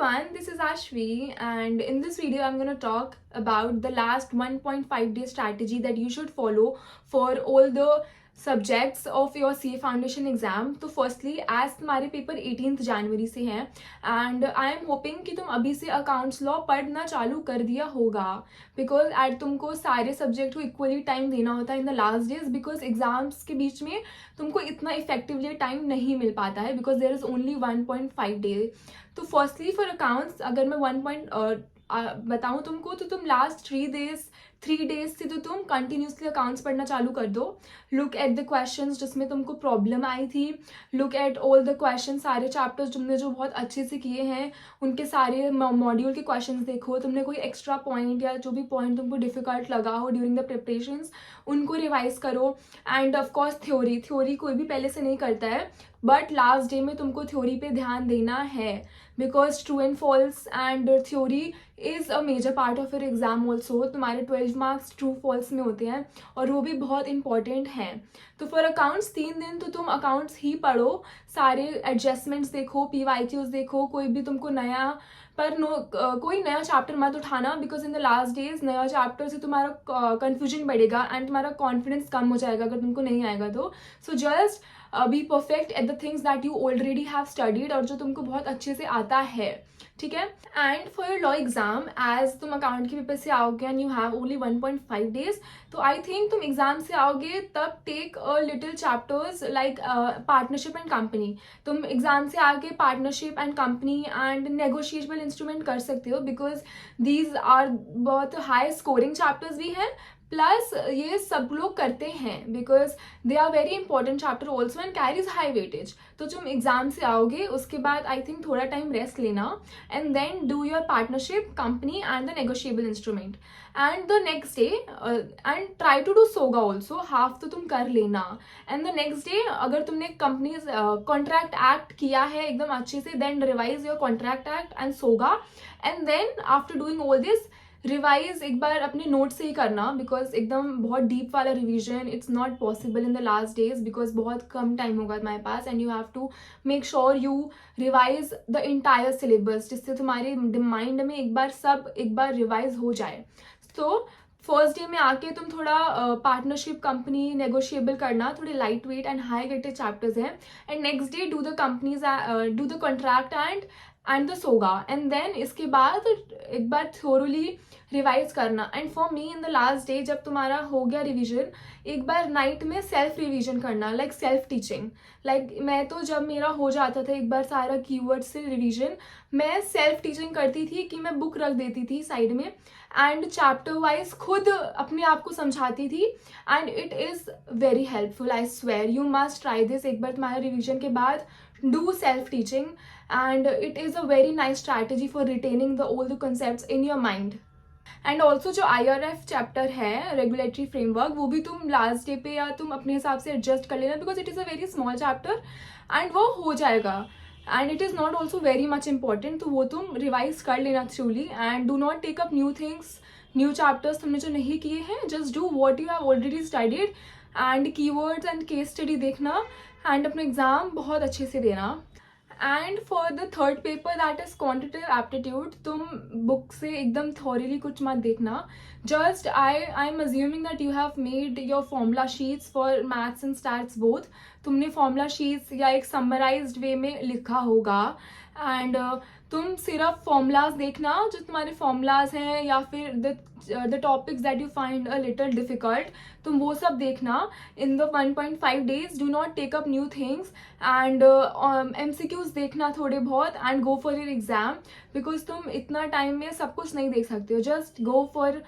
everyone, this is Ashvi, and in this video I'm going to talk about the last 1.5 day strategy that you should follow for all the subjects of your CA foundation exam. तो firstly as तुम्हारे paper 18 जनवरी से हैं and I am hoping कि तुम अभी से accounts law पढ़ना चालू कर दिया होगा, बिकॉज एट तुमको सारे सब्जेक्ट को इक्वली टाइम देना होता है इन the last days, because exams के बीच में तुमको इतना इफेक्टिवली टाइम नहीं मिल पाता है because there is only 1.5 day. तो फर्स्टली फॉर अकाउंट्स अगर मैं बताऊँ तुमको तो तुम लास्ट 3 डेज से तो तुम कंटिन्यूसली अकाउंट्स पढ़ना चालू कर दो. लुक एट द क्वेश्चंस जिसमें तुमको प्रॉब्लम आई थी, look at all the question, सारे चैप्टर्स तुमने जो बहुत अच्छे से किए हैं उनके सारे मॉड्यूल के क्वेश्चंस देखो. तुमने कोई एक्स्ट्रा पॉइंट या जो भी पॉइंट तुमको डिफिकल्ट लगा हो ड्यूरिंग द प्रिपरेशंस उनको रिवाइज करो. एंड ऑफकोर्स थ्योरी कोई भी पहले से नहीं करता है, बट लास्ट डे में तुमको थ्योरी पे ध्यान देना है because true and false and theory is a major part of your exam also. तुम्हारे 12 मार्क्स ट्रू फॉल्स में होते हैं और वो भी बहुत इंपॉर्टेंट हैं. तो फॉर अकाउंट्स 3 दिन तो तुम अकाउंट्स ही पढ़ो, सारे एडजस्टमेंट्स देखो, PYQs देखो, कोई भी तुमको नया कोई नया चैप्टर मत उठाना because in the last days नया चैप्टर से तुम्हारा कन्फ्यूजन बढ़ेगा एंड तुम्हारा कॉन्फिडेंस कम हो जाएगा अगर तुमको नहीं आएगा तो. So just be perfect at the things that you already have studied और जो तुमको बहुत अच्छे से आता है, ठीक है. And for your law exam as तुम अकाउंट के पेपर से आओगे and you have only 1.5 days, तो आई थिंक तुम एग्जाम से आओगे तब take a little chapters like partnership and company. तुम एग्जाम से आगे partnership and company and negotiable instrument कर सकते हो बिकॉज दीज आर बहुत हाई स्कोरिंग चैप्टर्स भी हैं, प्लस ये सब लोग करते हैं because they are very important chapter also and carries high weightage. तो तुम एग्जाम से आओगे उसके बाद आई थिंक थोड़ा टाइम रेस्ट लेना and then do your partnership, company and the negotiable instrument and the next day and try to do SOGA also, half तो तुम कर लेना. एंड द नेक्स्ट डे अगर तुमने कंपनीज कॉन्ट्रैक्ट एक्ट किया है एकदम अच्छे से, then revise your contract act and SOGA and then after doing all this revise एक बार अपने नोट से ही करना बिकॉज एकदम बहुत डीप वाला revision it's not possible in the last days because बहुत कम टाइम होगा तुम्हारे पास and you have to make sure you revise the entire syllabus जिससे तुम्हारे माइंड में एक बार रिवाइज हो जाए. तो फर्स्ट डे में आके तुम थोड़ा पार्टनरशिप, कंपनी, नेगोशिएबल करना, थोड़े light weight and high weighted chapters हैं. And next day do the companies, do the contract and the SOGA and then इसके बाद एक बार थोरली रिवाइज करना. And for me in the last day जब तुम्हारा हो गया रिवीजन, एक बार नाइट में सेल्फ रिवीजन करना, लाइक सेल्फ टीचिंग. लाइक मैं तो जब मेरा हो जाता था एक बार सारा कीवर्ड से रिवीजन, मैं सेल्फ टीचिंग करती थी कि मैं बुक रख देती थी साइड में एंड चैप्टर वाइज खुद अपने आप को समझाती थी and it is very helpful. I swear you must try this. एक बार तुम्हारे रिवीजन के बाद do self teaching and it is a very nice strategy for retaining all the concepts in your mind. And also जो IRF chapter है, regulatory framework, वो भी तुम last day पे या तुम अपने हिसाब से एडजस्ट कर लेना because it is a very small chapter and वो हो जाएगा and it is not also very much important. तो वो तुम रिवाइज कर लेना thoroughly and do not take up new things, new chapters तुमने जो नहीं किए हैं. Just do what you have already studied and keywords and case study देखना एंड अपना एग्जाम बहुत अच्छे से देना. And for the third paper that is quantitative aptitude, तुम बुक से एकदम थॉरली कुछ मत देखना. Just I am assuming that you have made your formula sheets for maths and stats both. तुमने फॉर्मूला शीट्स या एक समराइज्ड वे में लिखा होगा एंड तुम सिर्फ फॉर्मूलाज देखना जो तुम्हारे फॉर्मूलाज हैं या फिर the topics that you find a little difficult, तुम वो सब देखना in the 1.5 days. Do not take up new things and MCQs देखना थोड़े बहुत and go for your exam because तुम इतना टाइम में सब कुछ नहीं देख सकते हो. Just go for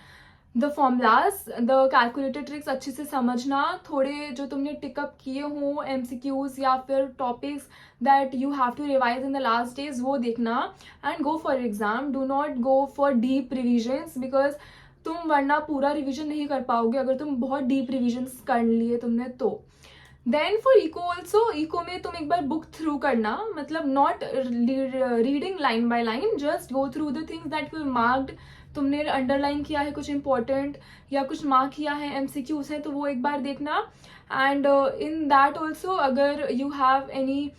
the formulas, the calculated tricks अच्छे से समझना, थोड़े जो तुमने टिकअप किए हों MCQs या फिर topics that you have to revise in the last days वो देखना and go for exam. Do not go for deep revisions because तुम वरना पूरा रिविजन नहीं कर पाओगे अगर तुम बहुत डीप रिविजन्स कर लिए तुमने तो. Then for eco also, eco में तुम एक बार बुक थ्रू करना, मतलब not reading line by line, just go through the things that you marked. तुमने अंडरलाइन किया है कुछ इंपॉर्टेंट या कुछ मार्क किया है MCQs है तो वो एक बार देखना. एंड इन दैट ऑल्सो अगर यू हैव एनी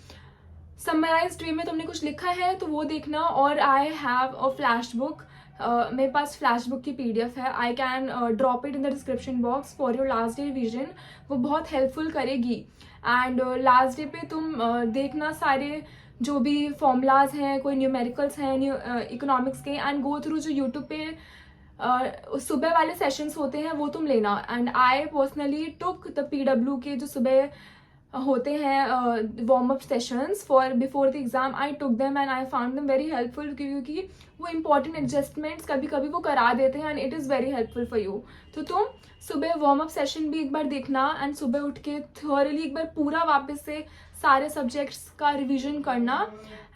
समराइज्ड वे में तुमने कुछ लिखा है तो वो देखना. और I have a flash book, मेरे पास फ्लैश बुक की PDF है. I can drop it in the description box for your last day revision. वो बहुत हेल्पफुल करेगी. एंड लास्ट डे पे तुम देखना सारे जो भी फॉर्मूलाज हैं, कोई न्यूमेरिकल्स हैं इकोनॉमिक्स के, एंड गो थ्रू जो यूट्यूब पे सुबह वाले सेशंस होते हैं वो तुम लेना. And I personally took the PW के जो सुबह होते हैं warm up sessions for before the exam. I took them and I found them very helpful, क्योंकि वो इंपॉर्टेंट एडजस्टमेंट्स कभी कभी वो करा देते हैं and it is very helpful for you. तो तुम सुबह वार्म अप सेशन भी एक बार देखना एंड सुबह उठ के थॉरली एक बार पूरा वापस से सारे सब्जेक्ट्स का रिविजन करना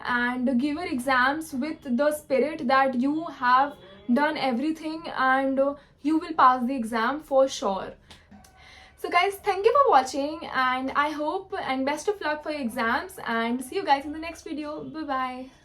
and give your exams with the spirit that you have done everything and you will pass the exam for sure. So guys, thank you for watching and I hope and best of luck for your exams and see you guys in the next video. Bye bye.